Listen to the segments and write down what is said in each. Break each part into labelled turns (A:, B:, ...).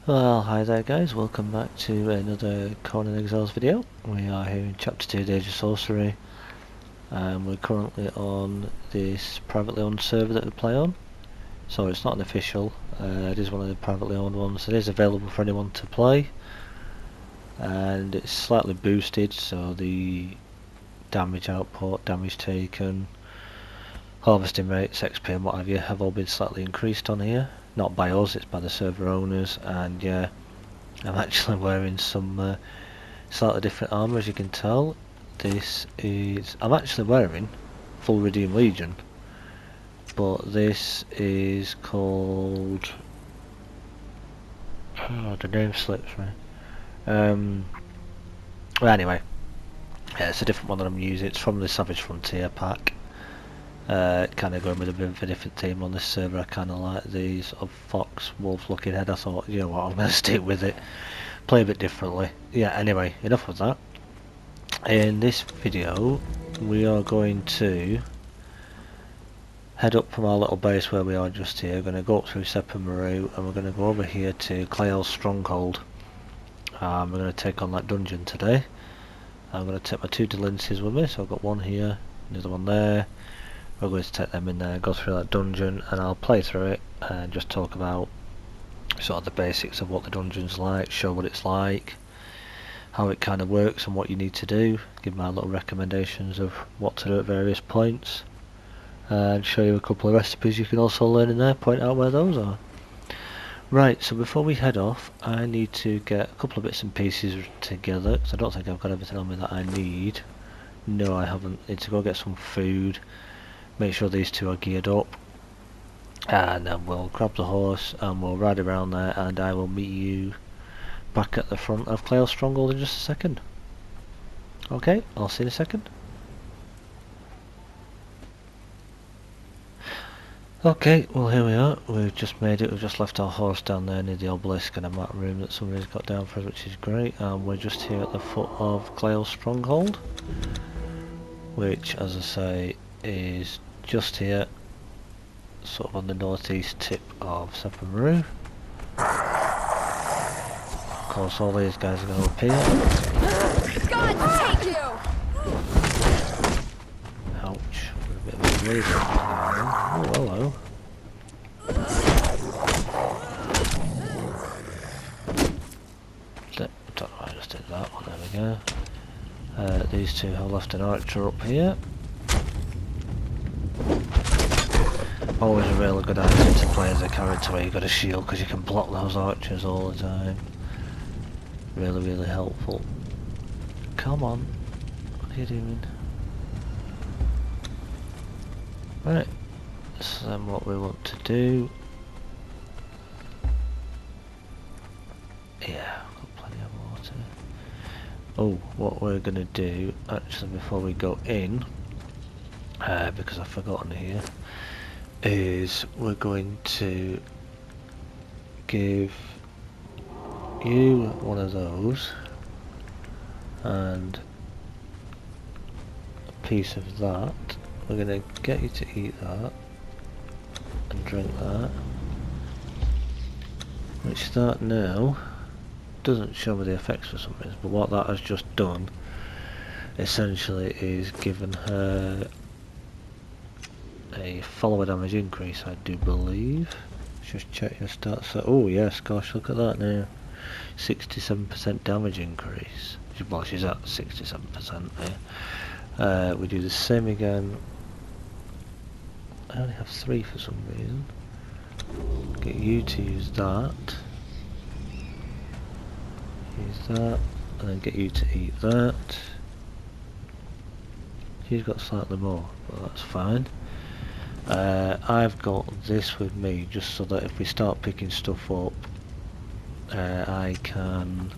A: Well, hi there guys, welcome back to another Conan Exiles video. We are here in Chapter 2, Age of Sorcery, and we're currently on this privately owned server that we play on. So it's not an official, it is one of the privately owned ones. It is available for anyone to play, and it's slightly boosted, so the damage output, damage taken, harvesting rates, XP and what have you have all been slightly increased on here. Not by us, it's by the server owners, and yeah, I'm actually wearing some slightly different armour, as you can tell. I'm actually wearing full Redeem Legion, but this is called, oh, the name slips me. Well, anyway, yeah, it's a different one that I'm using. It's from the Savage Frontier pack. Kind of going with a bit of a different theme on this server. I kind of like these of fox wolf looking head. I thought, you know what, I'm going to stick with it, play a bit differently. Yeah, anyway, enough of that. In this video we are going to head up from our little base where we are just here. We're going to go up through Sepamaru and we're going to go over here to Klael'S Stronghold. We're going to take on that dungeon today. I'm going to take my two Delinces with me, so I've got one here, another one there. We're going to take them in there, go through that dungeon, and I'll play through it and just talk about sort of the basics of what the dungeon's like, show what it's like, how it kind of works and what you need to do, give my little recommendations of what to do at various points, and show you a couple of recipes you can also learn in there, point out where those are. Right, so before we head off, I need to get a couple of bits and pieces together, because I don't think I've got everything on me that I need. No, I haven't. I need to go get some food, make sure these two are geared up, and then we'll grab the horse and we'll ride around there, and I will meet you back at the front of Klael'S Stronghold in just a second. Okay, I'll see you in a second. Okay, well here we are, we've just made it, we've just left our horse down there near the obelisk and a map room that somebody's got down for us, which is great, and we're just here at the foot of Klael'S Stronghold, which, as I say, is just here, sort of on the northeast tip of Sepamaru. Of course, all these guys are going to appear.
B: God take you!
A: Ouch, we're a bit of a blaze going on. Oh, hello. I don't know why I just did that one, there we go. These two have left an archer up here. Always a really good idea to play as a character where you've got a shield, because you can block those archers all the time. Really, really helpful. Come on, what are you doing? Right, so then what we want to do... Yeah, I've got plenty of water. Oh, what we're going to do, actually before we go in, because I've forgotten here, is we're going to give you one of those and a piece of that. We're going to get you to eat that and drink that, which that now doesn't show me the effects for some reason, but what that has just done essentially is given her a follower damage increase, I do believe. Just check your stats. So, oh yes, gosh, look at that now. 67% damage increase. Well, she's at 67% there. We do the same again. I only have 3 for some reason. Get you to use that. Use that. And then get you to eat that. She's got slightly more, but that's fine. I've got this with me just so that if we start picking stuff up, I can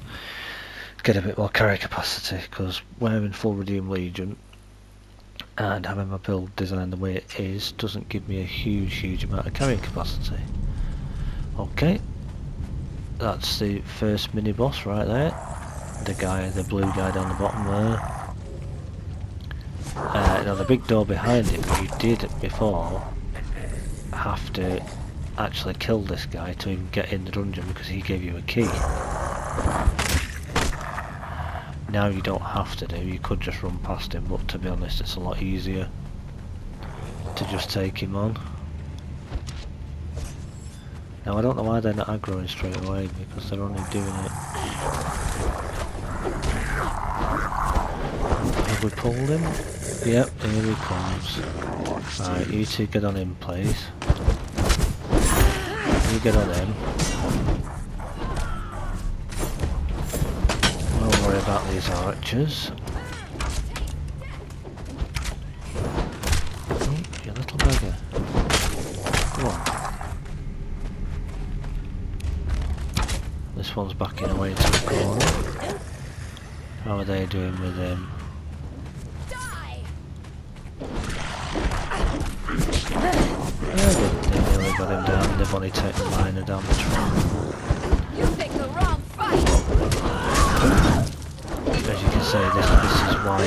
A: get a bit more carry capacity, because wearing full Redeem Legion and having my build designed the way it is doesn't give me a huge amount of carrying capacity. Okay, that's the first mini boss right there, the blue guy down the bottom there. Now the big door behind him, you did before have to actually kill this guy to even get in the dungeon because he gave you a key. Now you don't have to do, you could just run past him, but to be honest it's a lot easier to just take him on. Now I don't know why they're not aggroing straight away, because they're only doing it. Have we pulled him? Yep, here he comes. Right, you two get on him please. You get on him. Don't worry about these archers. Oh, you little beggar. Come on. This one's backing away to the corner. How are they doing with him? They nearly got him down. They've only taken minor damage from him.
B: You picked the wrong fight.
A: As you can see, this is why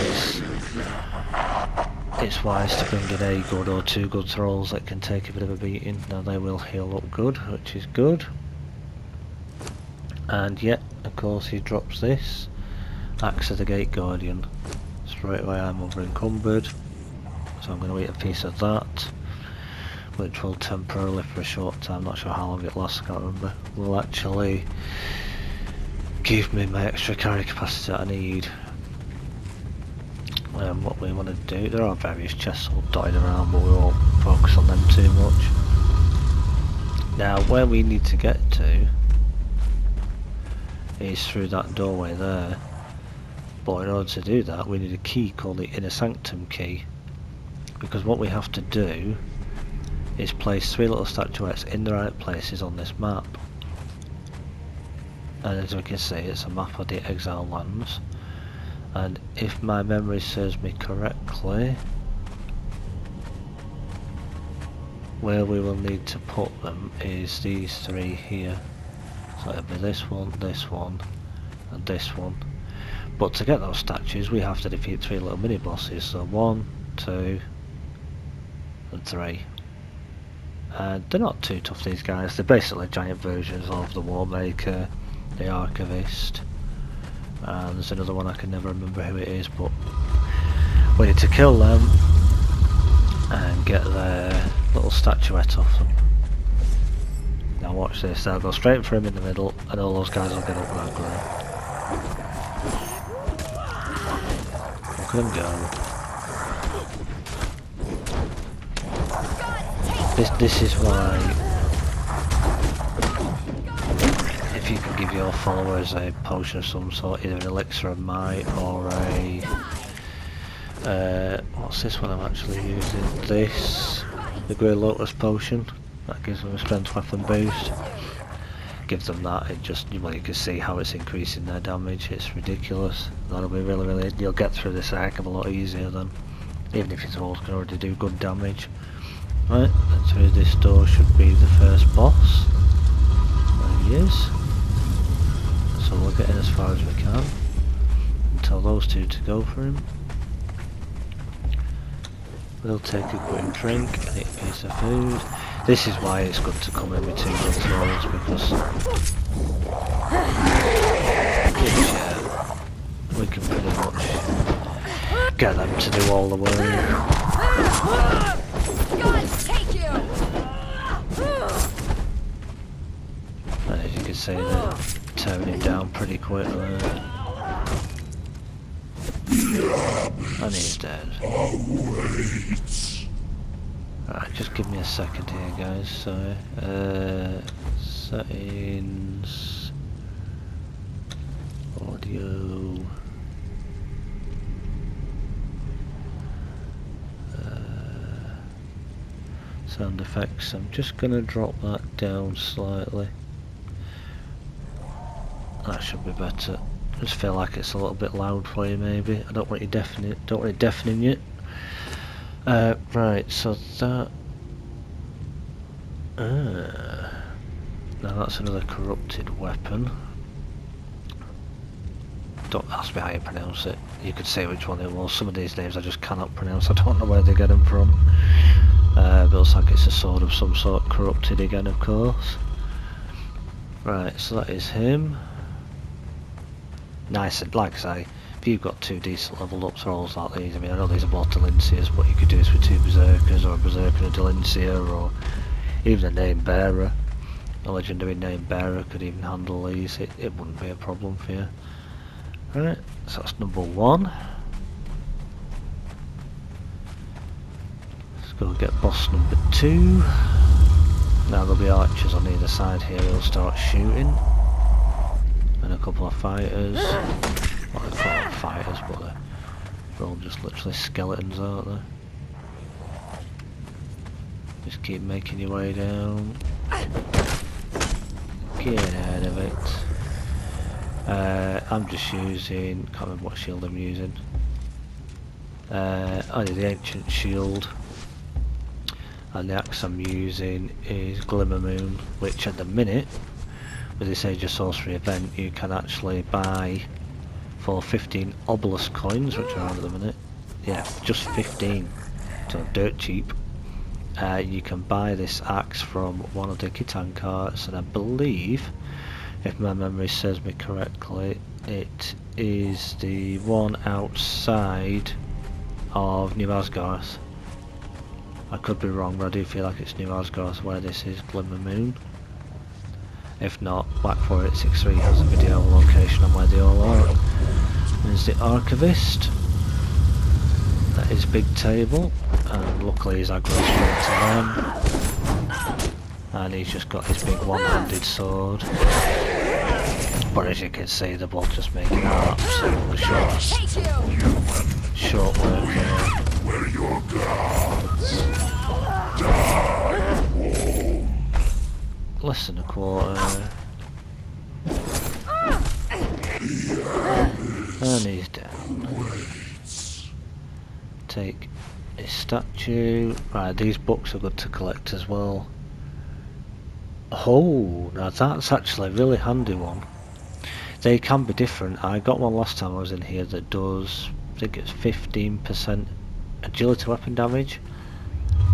A: it's wise to bring in a good or two good trolls that can take a bit of a beating. Now they will heal up good, which is good. And yet, of course, he drops this. Axe of the Gate Guardian. Straight away I'm over encumbered, so I'm going to eat a piece of that, which will temporarily, for a short time, not sure how long it lasts, I can't remember, will actually give me my extra carry capacity that I need. What we want to do, there are various chests all dotted around, but we won't focus on them too much. Now where we need to get to is through that doorway there, but in order to do that we need a key called the Inner Sanctum key, because what we have to do is place 3 little statuettes in the right places on this map. And as we can see, it's a map of the Exile lands, and if my memory serves me correctly, where we will need to put them is these 3 here. So it'll be this one, and this one. But to get those statues we have to defeat 3 little mini bosses, so 1, 2 and 3. And they're not too tough, these guys. They're basically giant versions of the Warmaker, the Archivist, and there's another one I can never remember who it is, but we need to kill them and get their little statuette off them. Now watch this, they'll go straight for him in the middle and all those guys will get up that ground. Look at them go. This is why, if you can give your followers a potion of some sort, either an elixir of might or a what's this one I'm actually using? This, the Grey Lotus potion, that gives them a strength weapon boost. Give them that, it just, well, you can see how it's increasing their damage, it's ridiculous. That'll be really, you'll get through this a heck of a lot easier than, even if your trolls can already do good damage. Right, through this door should be the first boss. There he is. So we'll get in as far as we can. Tell those 2 to go for him. We'll take a quick drink and eat a piece of food. This is why it's good to come in with 2 good trolls, because we can pretty much get them to do all the work. And as you can see, they're tearing him down pretty quickly. And he's dead. Right, just give me a second here, guys. So, settings, audio, sound effects. I'm just gonna drop that down slightly. That should be better. I just feel like it's a little bit loud for you, maybe. I don't want you deafening you. Right, so that. Now that's another corrupted weapon. Don't ask me how you pronounce it. You could say which one it was. Some of these names I just cannot pronounce. I don't know where they get them from. But it looks like it's a sword of some sort, corrupted again, of course. Right, so that is him. Nice, and like I say, if you've got 2 decent level up thralls like these, I mean I know these are more Delincias, but you could do this with 2 Berserkers, or a Berserker and a Delincia, or even a Name Bearer. A legendary Name Bearer could even handle these, it wouldn't be a problem for you. Right, so that's number 1. Let's go get boss number 2. Now there'll be archers on either side here who'll start shooting. And a couple of fighters. Well, they're called fighters, but they're all just literally skeletons, aren't they? Just keep making your way down. Get out of it. I'm just using, can't remember what shield I'm using. Only the ancient shield. And the axe I'm using is Glimmer Moon, which at the minute, with this Age of Sorcery event, you can actually buy for 15 obelisk coins, which are out at the minute. Yeah, just 15, so dirt cheap. You can buy this axe from one of the Khitan carts, and I believe, if my memory serves me correctly, it is the one outside of New Asgarth. I could be wrong, but I do feel like it's New Asgarth where this is Glimmer Moon. If not, Black4863 has a video location on where they all are. There's the Archivist. That is Big Table, and luckily he's aggro straight to them. And he's just got his big one-handed sword. But as you can see, they're both just making absolutely short work here.
C: Where your gods die won't.
A: Less than a quarter. And he's down. Take his statue. Right, these books are good to collect as well. Oh, now that's actually a really handy one. They can be different. I got one last time I was in here that does, I think it's 15% agility weapon damage.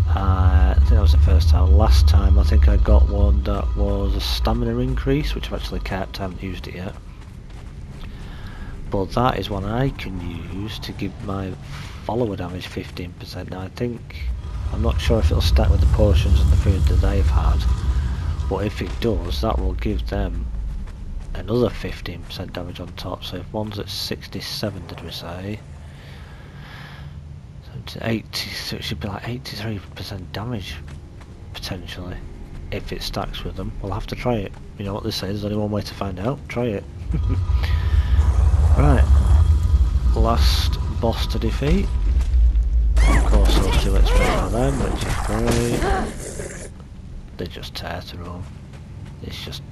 A: I think that was the first time. Last time I think I got one that was a stamina increase, which I've actually kept, I haven't used it yet. But that is one I can use to give my follower damage 15%. Now I think, I'm not sure if it'll stack with the potions and the food that they've had, but if it does, that will give them another 15% damage on top. So if one's at 67, did we say? So it's 80, so it should be like 83% damage, potentially, if it stacks with them. We'll have to try it. You know what they say, there's only one way to find out. Try it. Right, last boss to defeat. Of course those 2 expect for them, which is great. They just tear through them. It's just...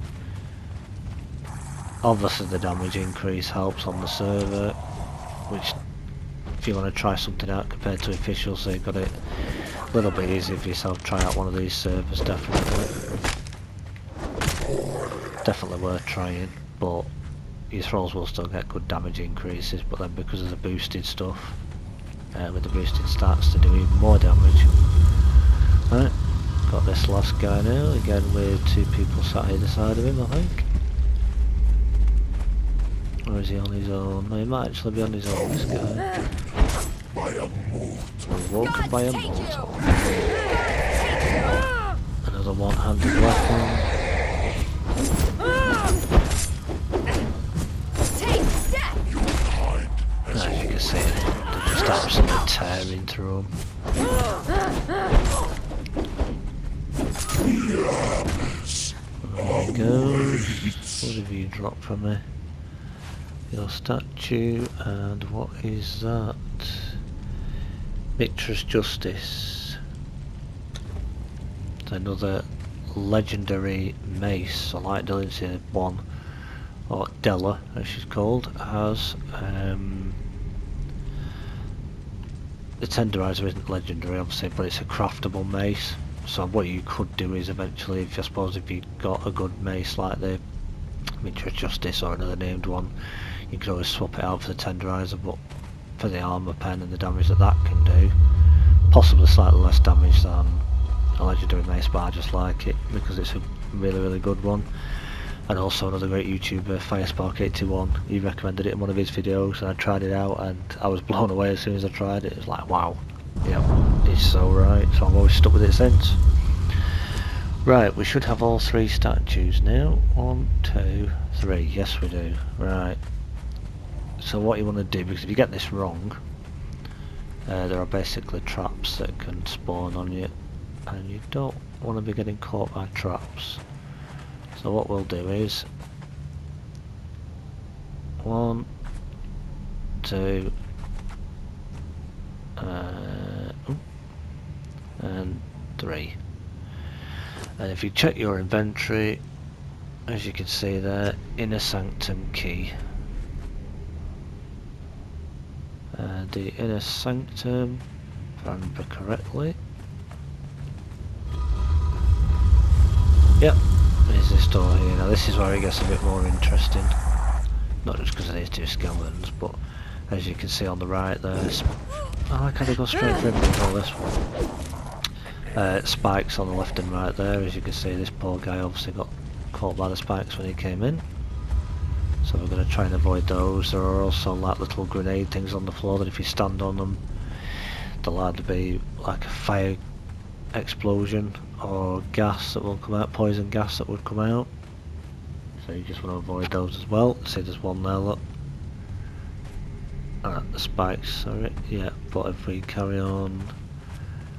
A: Obviously the damage increase helps on the server, which if you want to try something out compared to official, so you've got it a little bit easier for yourself, try out one of these servers, definitely. Definitely worth trying, but your thralls will still get good damage increases, but then because of the boosted stuff, with the boosted stats, to do even more damage. Right, got this last guy now, again with 2 people sat either side of him, I think. Or is he on his own? No, he might actually be on his own, this guy. Woken by a mortal. Another one-handed weapon. As you can see, they're just absolutely tearing through them. There he goes. What have you dropped from me? Your statue, and what is that? Victor's Justice. It's another legendary mace, so like Delincia 1, or Della as she's called, has the Tenderizer isn't legendary obviously, but it's a craftable mace. So what you could do is eventually, if I suppose if you got a good mace like the Victor's Justice or another named one, you could always swap it out for the Tenderizer, but for the armor pen and the damage that that can do, possibly slightly less damage than a legendary mace, but I just like it because it's a really good one. And also another great YouTuber, Firespark81, he recommended it in one of his videos, and I tried it out and I was blown away as soon as I tried it. It was like, wow, yep, he's so right. So I've always stuck with it since. Right, we should have all 3 statues now. 1, 2, 3. Yes, we do. Right. So what you want to do, because if you get this wrong, there are basically traps that can spawn on you, and you don't want to be getting caught by traps. So what we'll do is 1, 2, and 3. And if you check your inventory, as you can see there, Inner Sanctum key. The Inner Sanctum, if I remember correctly. Yep, there's this door here. Now this is where it gets a bit more interesting. Not just because of these 2 skeletons, but as you can see on the right there's... I like how they go straight through all this one. Spikes on the left and right there. As you can see, this poor guy obviously got caught by the spikes when he came in. So we're going to try and avoid those. There are also like little grenade things on the floor that if you stand on them, there'll either be like a fire explosion or gas that will come out, poison gas that would come out. So you just want to avoid those as well. See, there's one there, look. The spikes, sorry. Yeah, but if we carry on...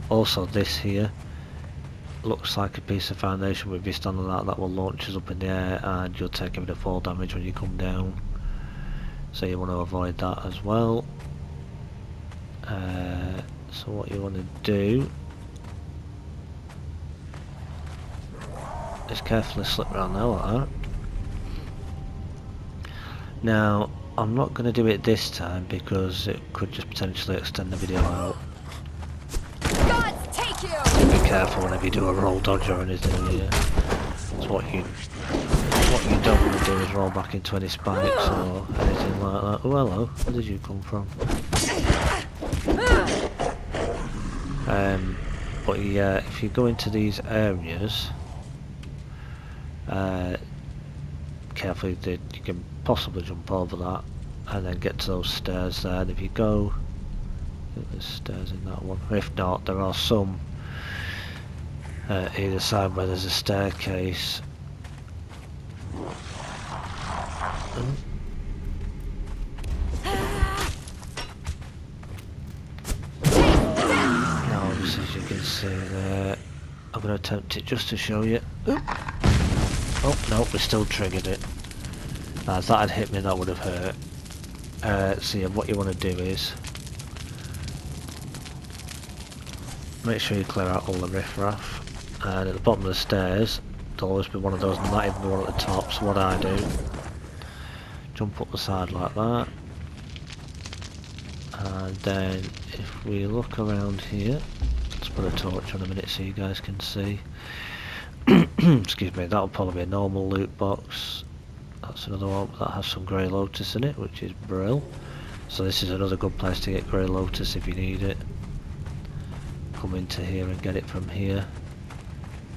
A: Also this here looks like a piece of foundation. If you stand on that, that will launch us up in the air and you'll take a bit of fall damage when you come down. So you want to avoid that as well. So what you want to do is carefully slip around there like that. Now, I'm not going to do it this time because it could just potentially extend the video out.
B: Gods take you!
A: Be careful whenever you do a roll dodge or anything here. So what you don't want to do is roll back into any spikes or anything like that. Oh hello, where did you come from? But yeah, if you go into these areas, carefully you can possibly jump over that and then get to those stairs there. And if you go, I think there's stairs in that one. If not, there are some either side where there's a staircase. Now, as you can see there, I'm going to attempt it just to show you. Oh no, we still triggered it. Now, if that had hit me, that would have hurt. So yeah, what you want to do is make sure you clear out all the riffraff. And at the bottom of the stairs, there'll always be one of those, and not even the one at the top. So what I do, jump up the side like that. And then if we look around here, let's put a torch on a minute so you guys can see. Excuse me, that'll probably be a normal loot box. That's another one that has some grey lotus in it, which is brill. So this is another good place to get grey lotus if you need it. Come into here and get it from here.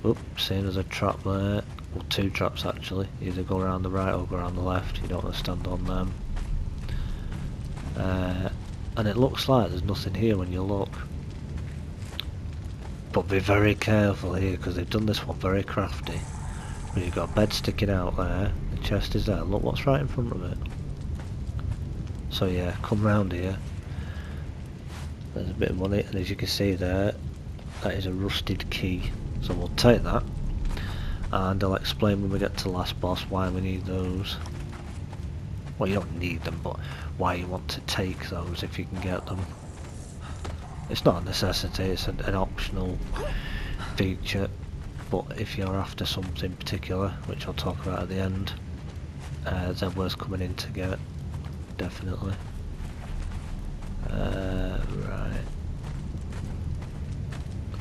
A: Oops, see there's a trap there. Well, 2 traps actually. Either go around the right or go around the left. You don't want to stand on them. And it looks like there's nothing here when you look. But be very careful here because they've done this one very crafty. When you've got a bed sticking out there, the chest is there. Look what's right in front of it. So yeah, come round here. There's a bit of money, and as you can see there, that is a rusted key. So we'll take that, and I'll explain when we get to the last boss why we need those. Well, you don't need them, but why you want to take those if you can get them. It's not a necessity, it's an optional feature, but if you're after something particular, which I'll talk about at the end, then worth coming in to get, definitely. Right.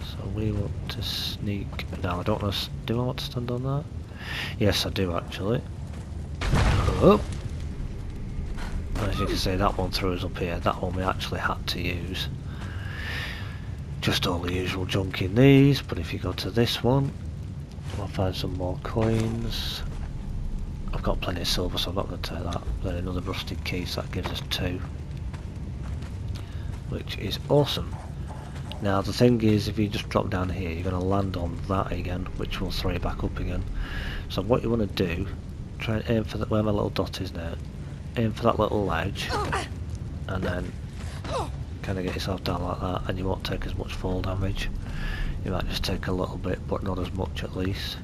A: So we want to sneak. No, I don't want to. Do I want to stand on that? Yes, I do actually. Oh. As you can see, that one threw us up here. That one we actually had to use. just all the usual junk in these, but if you go to this one, we'll find some more coins. I've got plenty of silver, so I'm not going to take that. Then another rusted key, so that gives us 2. Which is awesome. Now the thing is, if you just drop down here, you're going to land on that again, which will throw you back up again. So what you want to do, try and aim for where my little dot is now. Aim for that little ledge, and then kind of get yourself down like that, and you won't take as much fall damage. You might just take a little bit, but not as much at least.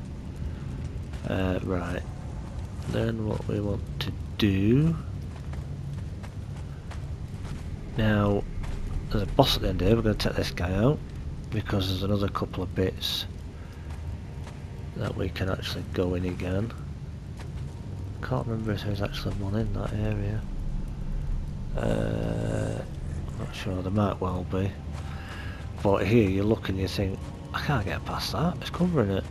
A: Right. Then what we want to do... Now, there's a boss at the end here, we're going to take this guy out, because there's another couple of bits that we can actually go in again. Can't remember if there's actually one in that area. Not sure, there might well be. But here you look and you think, I can't get past that, it's covering it.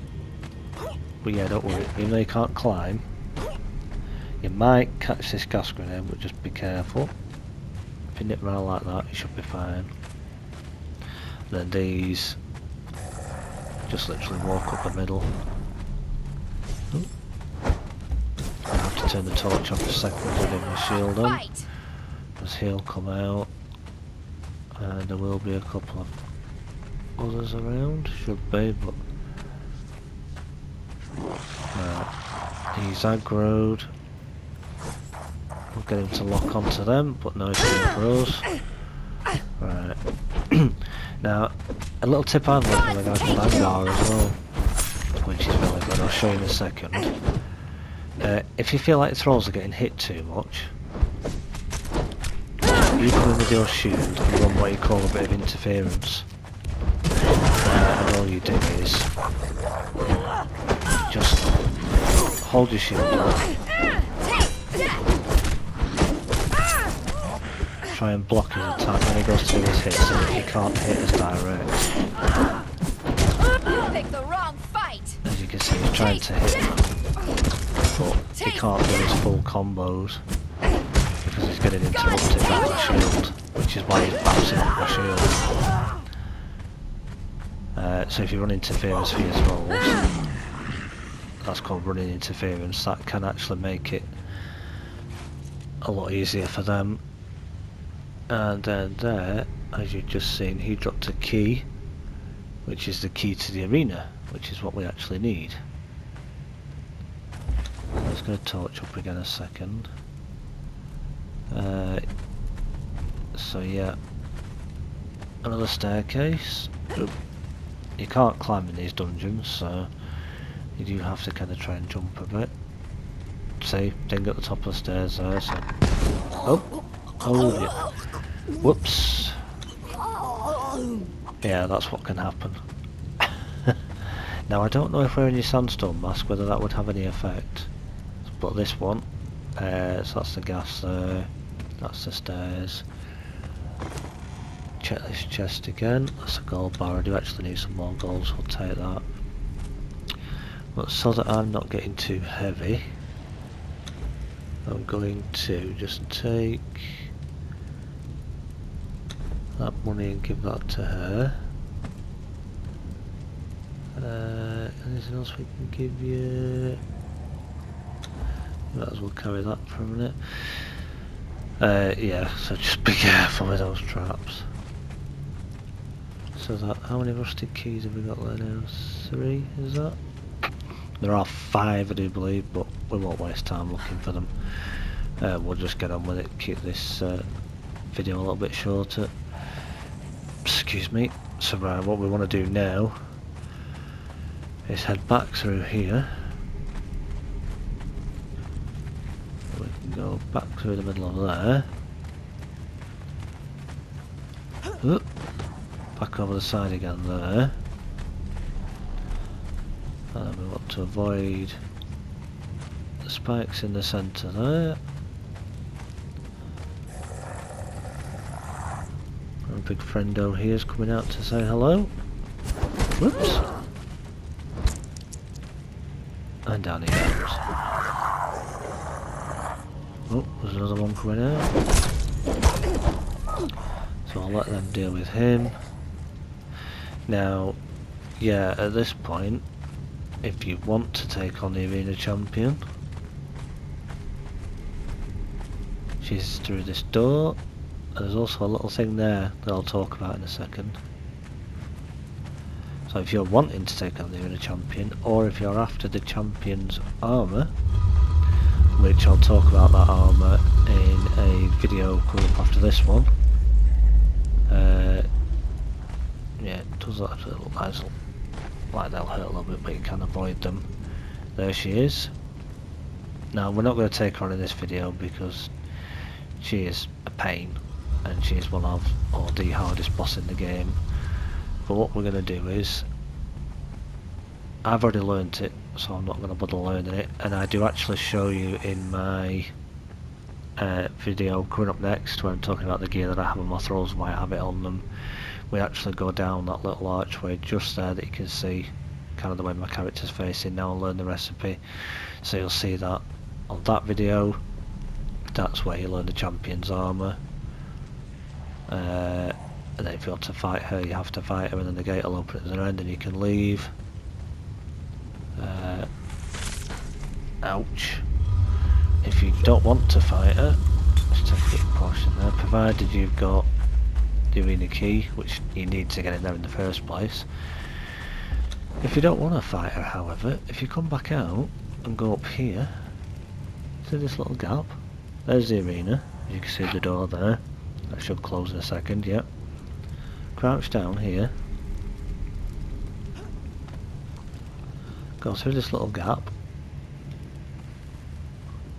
A: But yeah, don't worry, even though you can't climb, you might catch this gas grenade, but just be careful. If you nip around like that, you should be fine. Then these, just literally walk up the middle. I have to turn the torch off a second to get my shield on, because he'll come out, and there will be a couple of others around, should be, but he's aggroed. We'll get him to lock onto them, but no good for us. Right. Now, a little tip I've learned from a guy called Angar as well, which is really good, I'll show you in a second. If you feel like the thralls are getting hit too much, you come in with your shield and run what you call a bit of interference. And all you do is just hold your shield up, try and block his attack when he goes to his hit so that he can't hit us direct.
B: Pick the wrong fight.
A: As you can see, he's trying to hit, but he can't do his full combos because he's getting interrupted by the shield, which is why he's bouncing off the shield. So if you run interference for your thralls, that's called running interference, that can actually make it a lot easier for them. And then there, as you've just seen, he dropped a key, which is the key to the arena, which is what we actually need. I'm just going to torch up again a second. So yeah, another staircase. Oop. You can't climb in these dungeons, so you do have to kind of try and jump a bit. See, ding at the top of the stairs there, so... Oh yeah. Whoops. Yeah, that's what can happen. Now I don't know if wearing your sandstone mask whether that would have any effect. But this one, so that's the gas there, that's the stairs. Check this chest again, that's a gold bar. I do actually need some more gold, so I'll take that. But so that I'm not getting too heavy, I'm going to just take that money and give that to her. Anything else we can give you? Might as well carry that for a minute. Yeah, so just be careful with those traps. So that, how many rusted keys have we got there now? 3, is that? There are 5 I do believe, but we won't waste time looking for them. We'll just get on with it, keep this video a little bit shorter. Excuse me. So right, what we want to do now is head back through here. We can go back through the middle of there. Oop. Back over the side again there. And we want to avoid the spikes in the centre there. Our big friendo here is coming out to say hello. Whoops. And down he goes. Oh, there's another one coming out. So I'll let them deal with him. Now, yeah, at this point, if you want to take on the arena champion, she's through this door. There's also a little thing there that I'll talk about in a second. So if you're wanting to take on the arena champion, or if you're after the champion's armour, which I'll talk about that armour in a video coming up after this one. Yeah, it does actually look nice, like they'll hurt a little bit, but you can avoid them. There she is. Now we're not going to take her on in this video because she is a pain, and she is one of, or the hardest boss in the game. But what we're going to do is, I've already learnt it, so I'm not going to bother learning it, and I do actually show you in my video coming up next where I'm talking about the gear that I have on my throws, why I have it on them. We actually go down that little archway just there that you can see kind of the way my character's facing now and learn the recipe. So you'll see that on that video. That's where you learn the champion's armour. And then if you want to fight her, you have to fight her, and then the gate will open at the end and you can leave. Ouch. If you don't want to fight her, just take a bit of caution there, provided you've got the arena key, which you need to get in there in the first place. If you don't want to fight her, however, if you come back out and go up here, see this little gap? There's the arena, as you can see the door there. That should close in a second, yep. Crouch down here. Go through this little gap.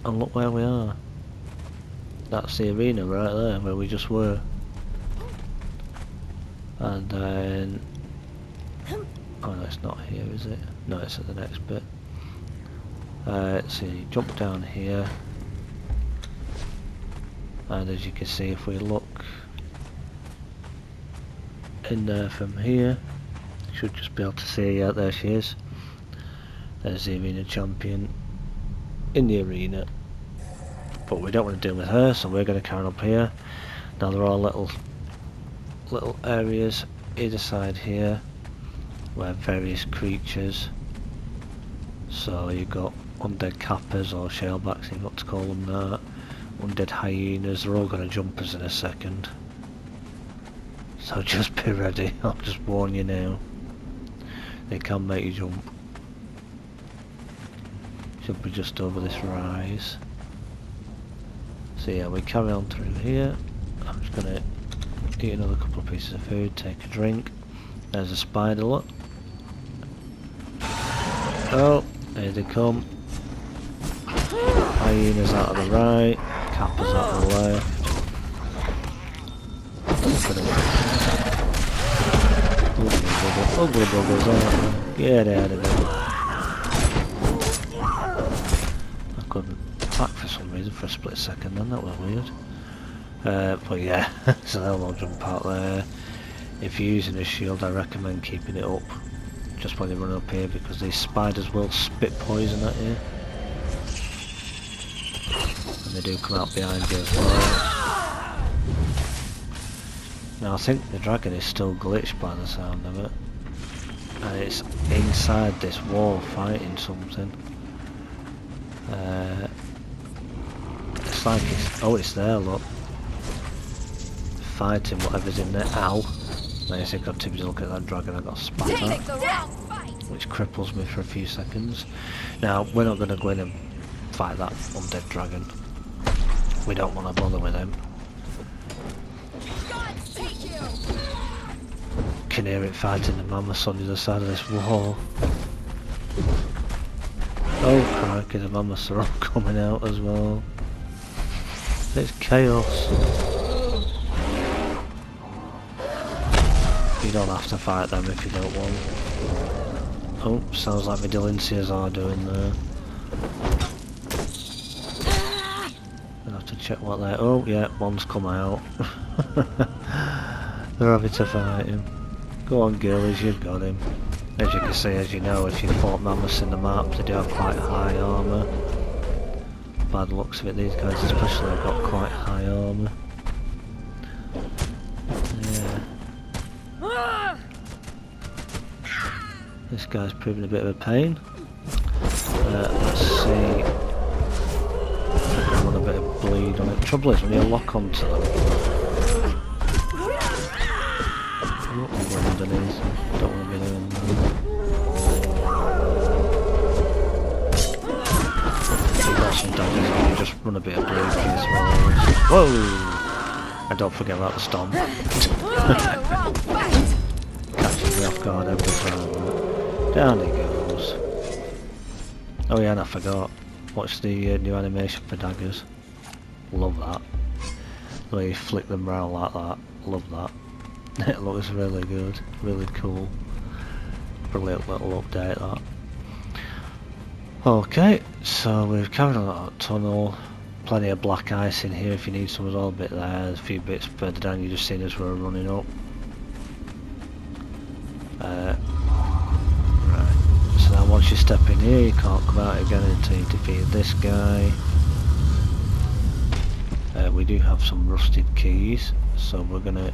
A: And look where we are. That's the arena right there, where we just were. And then... oh no, it's not here, is it? No, it's at the next bit. So you jump down here. And as you can see, if we look in there from here, you should just be able to see, yeah, there she is. There's the arena champion in the arena. But we don't want to deal with her, so we're going to carry on up here. Now there are little areas either side here where various creatures, so you've got undead cappers or shalebacks, you've got to call them that, undead hyenas, they're all going to jump us in a second, so just be ready. I'll just warn you now, they can make you jump. Should be just over this rise. So yeah, we carry on through here. I'm just going to eat another couple of pieces of food, take a drink. There's a spider, look. Oh, here they come. Hyenas out of the right, cappers out of the left. Ugly buggers, aren't they? Get out of there. I couldn't attack for some reason for a split second then, that was weird. But yeah, so they'll all jump out there. If you're using a shield, I recommend keeping it up just when you run up here, because these spiders will spit poison at you. And they do come out behind you as well. Now I think the dragon is still glitched by the sound of it. And it's inside this wall fighting something. It's like it's... oh, it's there, look. Fighting whatever's in there. Ow. Now you think I'm too busy looking at that dragon, I got spat at, which cripples me for a few seconds. Now, we're not going to go in and fight that undead dragon. We don't want to bother with him. Can hear it fighting the mammoths on the other side of this wall. Oh crikey, the mammoths are all coming out as well. It's chaos. You don't have to fight them if you don't want. Oh, sounds like the Delincias are doing there. I'll have to check what they're... oh yeah, one's come out. They're having to fight him. Go on Gillies, you've got him. As you can see, as you know, if you fought mammoths in the map, they do have quite high armour. By the looks of it, these guys especially have got quite high armour. Yeah. This guy's proving a bit of a pain. Let's see if I want a bit of bleed on it. Trouble is when you lock onto them, I don't want to go underneath. Don't want to be doing that. So you got some damage on you, just run a bit of bleed for your throws. Whoa! And don't forget about the stomp. Catches me off guard every time. Down he goes. Oh yeah, and I forgot. Watch the new animation for daggers. Love that. The way you flick them round like that. Love that. It looks really good. Really cool. Brilliant little update that. Okay, so we've carried on that tunnel. Plenty of black ice in here if you need some as well. A bit there, a few bits further down you just seen as we're running up. Right, so now once you step in here you can't come out again until you defeat this guy. We do have some rusted keys, so we're going to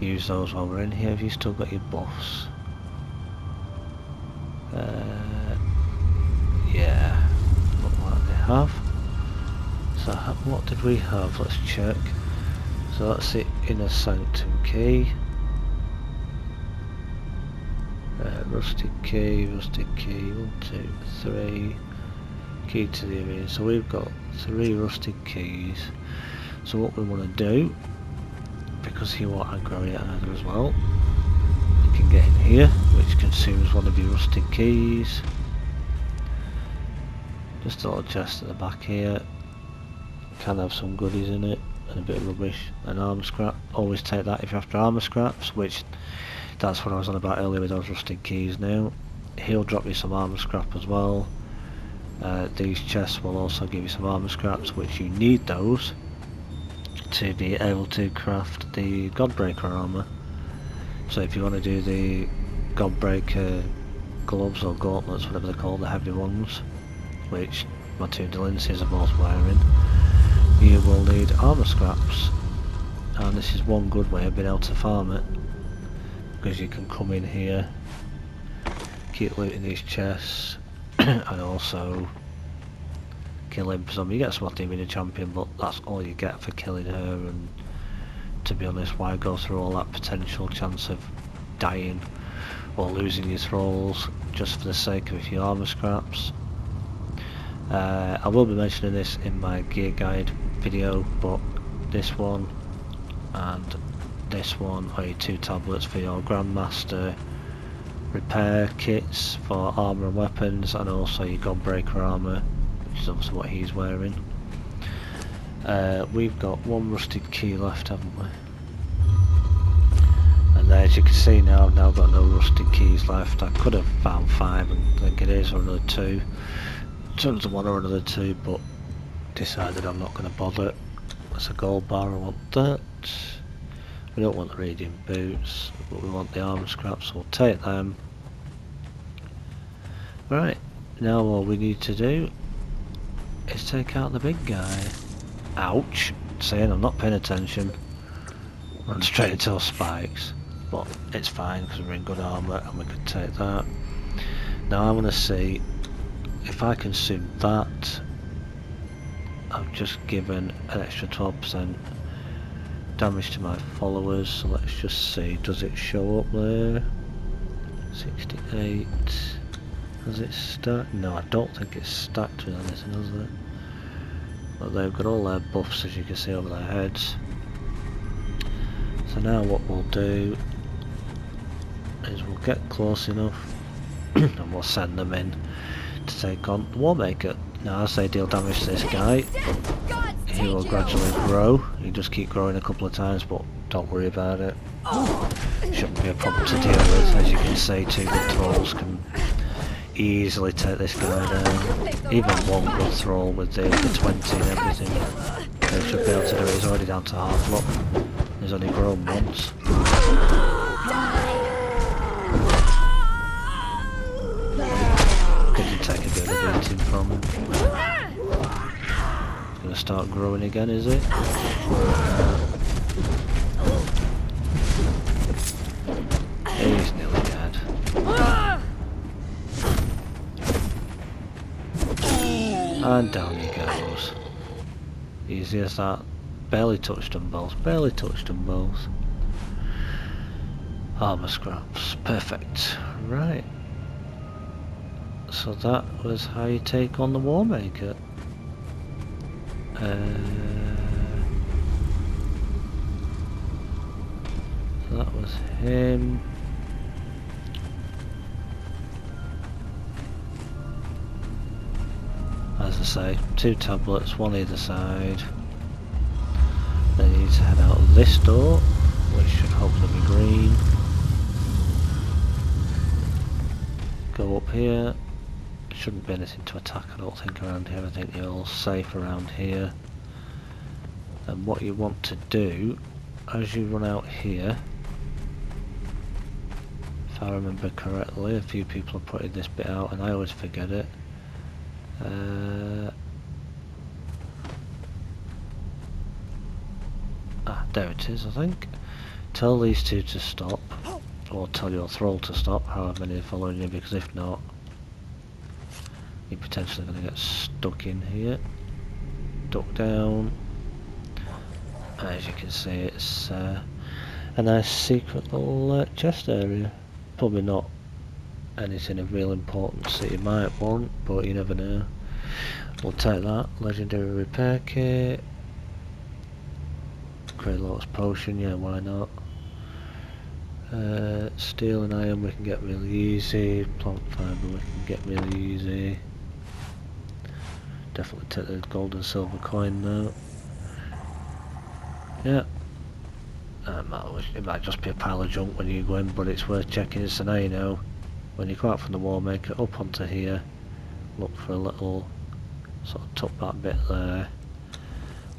A: use those while we're in here. Have you still got your buffs? Yeah, look like they have. So what did we have? Let's check. So that's the inner sanctum key. Rusted key, 1, 2, 3. Key to the arena. So we've got 3 rusted keys. So what we want to do, because he won't aggro it either as well, you can get in here, which consumes one of your rusted keys. Just a little chest at the back here. Can have some goodies in it and a bit of rubbish. An armor scrap. Always take that if you're after armor scraps, which that's what I was on about earlier with those rusted keys now. He'll drop you some armor scrap as well. These chests will also give you some armor scraps, which you need those to be able to craft the Godbreaker armor. So if you want to do the Godbreaker gloves or gauntlets, whatever they're called, the heavy ones, which my 2 Delancey's are both wearing, you will need armor scraps. And this is one good way of being able to farm it, because you can come in here, keep looting these chests, and also kill him for some. You get some off being a champion, but that's all you get for killing her, and to be honest, why go through all that potential chance of dying or losing your thralls just for the sake of a few armor scraps? I will be mentioning this in my gear guide video, but this one and this one are your 2 tablets for your Grandmaster repair kits for armour and weapons, and also your Godbreaker armour, which is obviously what he's wearing. We've got 1 rusted key left, haven't we? And as you can see now, I've now got no rusted keys left. I could have found 5, and I think it is, or another 2. Turns to 1 or another 2, but decided I'm not going to bother. That's a gold bar, I want that. We don't want the radiant boots, but we want the armor scraps, so we'll take them. Right, now all we need to do is take out the big guy. Ouch! Saying I'm not paying attention. Run straight into those spikes, but it's fine because we're in good armour and we can take that. Now I want to see if I consume that. I've just given an extra 12% damage to my followers, so let's just see, does it show up there? 68. Has it stacked? No, I don't think it's stacked with anything, has it? But they've got all their buffs, as you can see, over their heads. So now what we'll do is we'll get close enough and we'll send them in to take on the Warmaker. Now as they deal damage to this guy, he will gradually grow. You just keep growing a couple of times, but don't worry about it. Shouldn't be a problem to deal with. As you can see, 2 good thralls can easily take this guy down. Even 1 good thrall with the 20 and everything, they should be able to do it. He's already down to half. Look, he's only grown once. Could you take a bit of a beating from him? He's going to start growing again, is it? He's nearly dead. And down he goes. Easy as that. Barely touched them both. Barely touched them both. Armour scraps. Perfect. Right. So that was how you take on the Warmaker. So that was him. As I say, 2 tablets, 1 either side. Then you need to head out this door, which should hopefully be green. Go up here. Shouldn't be anything to attack, I don't think, around here. I think you're all safe around here. And what you want to do, as you run out here, if I remember correctly, a few people have putting this bit out and I always forget it. There it is, I think. Tell these 2 to stop, or tell your thrall to stop, however many are following you, because if not, you're potentially going to get stuck in here. Duck down. As you can see, it's a nice secret little chest area. Probably not anything of real importance that you might want, but you never know. We'll take that. Legendary repair kit. Klael'S potion, yeah, why not? Steel and iron we can get really easy. Plant fibre we can get really easy. Definitely take the gold and silver coin though. Yeah. It might just be a pile of junk when you go in, but it's worth checking. So now you know, when you come out from the Warmaker, up onto here, look for a little sort of tuck that bit there.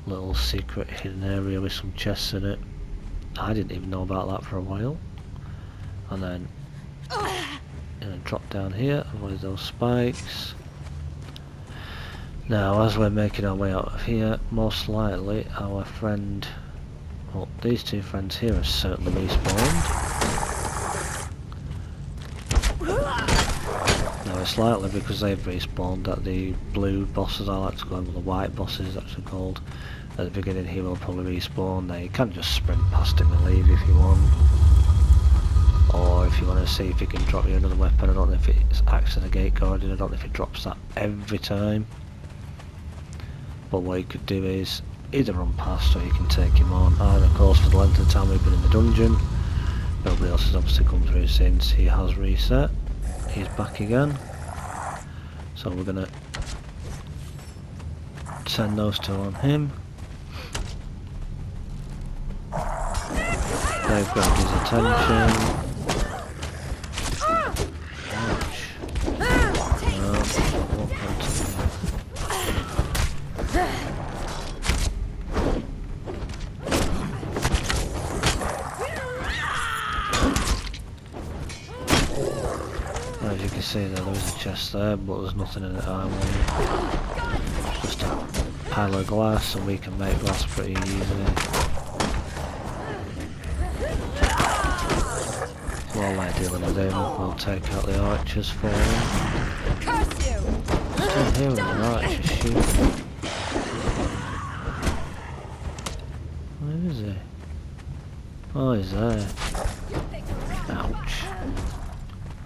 A: Little secret hidden area with some chests in it. I didn't even know about that for a while. And then drop down here, avoid those spikes. Now as we're making our way out of here, most likely our friend, well, these 2 friends here are certainly respawned. Now it's likely because they've respawned that the blue bosses, I like to call them, the white bosses actually called, at the beginning here will probably respawn. Now you can just sprint past him and leave if you want. Or if you want to see if he can drop you another weapon. I don't know if it's acts as a gate guardian, I don't know if it drops that every time. But what you could do is either run past or you can take him on. And of course for the length of time we've been in the dungeon, nobody else has obviously come through since he has reset. He's back again. So we're going to send those 2 on him. They've grabbed his attention. Ouch. No, walk onto him. As you can see there is a chest there, but there's nothing in it I want. Just a pile of glass, and we can make glass pretty easily. While they're dealing with him, we'll take out the archers for him. Still here with the archers shooting. Where is he? Oh, he's there. Ouch.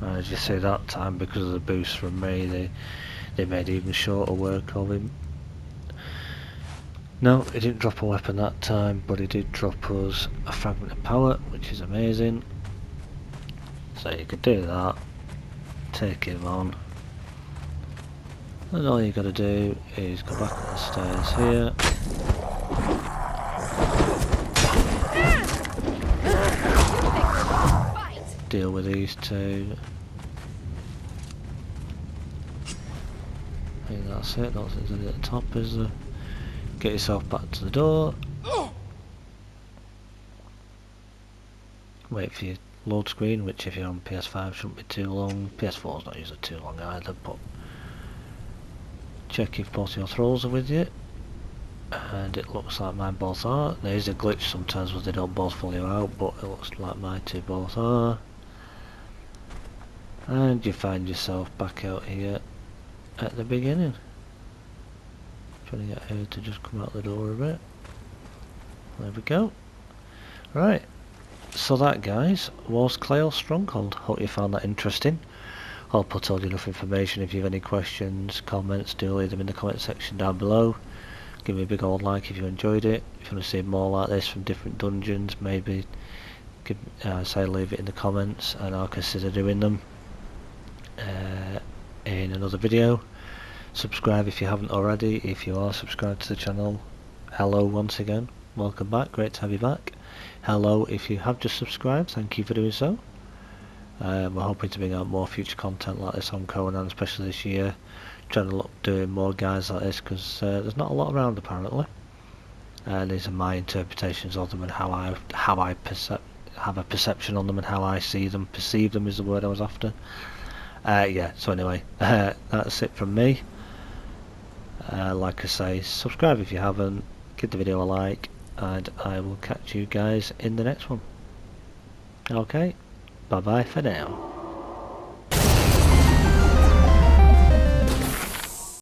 A: As you see that time, because of the boost from me, they made even shorter work of him. No, he didn't drop a weapon that time, but he did drop us a fragment of pallet, which is amazing. So you could do that, take him on, and all you got to do is go back up the stairs here. Deal with these 2. I think that's it, don't think there's any at the top, is there? Get yourself back to the door. Wait for your load screen, which if you're on PS5 shouldn't be too long. PS4's not usually too long either, but check if both your thralls are with you. And it looks like mine both are. There is a glitch sometimes where they don't both follow you out, but it looks like my 2 both are. And you find yourself back out here at the beginning. trying to get her to just come out the door a bit. There we go. Right, so that, guys, was Klael'S Stronghold. Hope you found that interesting. Hope I told you enough information. If you have any questions, comments, do leave them in the comment section down below. Give me a big old like if you enjoyed it. If you want to see more like this from different dungeons, maybe say leave it in the comments and I'll consider doing them in another video. Subscribe if you haven't already. If you are subscribed to the channel, hello once again, welcome back, great to have you back. Hello if you have just subscribed, thank you for doing so. We're hoping to bring out more future content like this on Conan, especially this year. Trying to look doing more guys like this because there's not a lot around apparently. These are my interpretations of them and how I have a perception on them and how I see them. Perceive them is the word I was after. Yeah, so anyway, that's it from me. Like I say, subscribe if you haven't, give the video a like, and I will catch you guys in the next one. Okay, bye bye for now.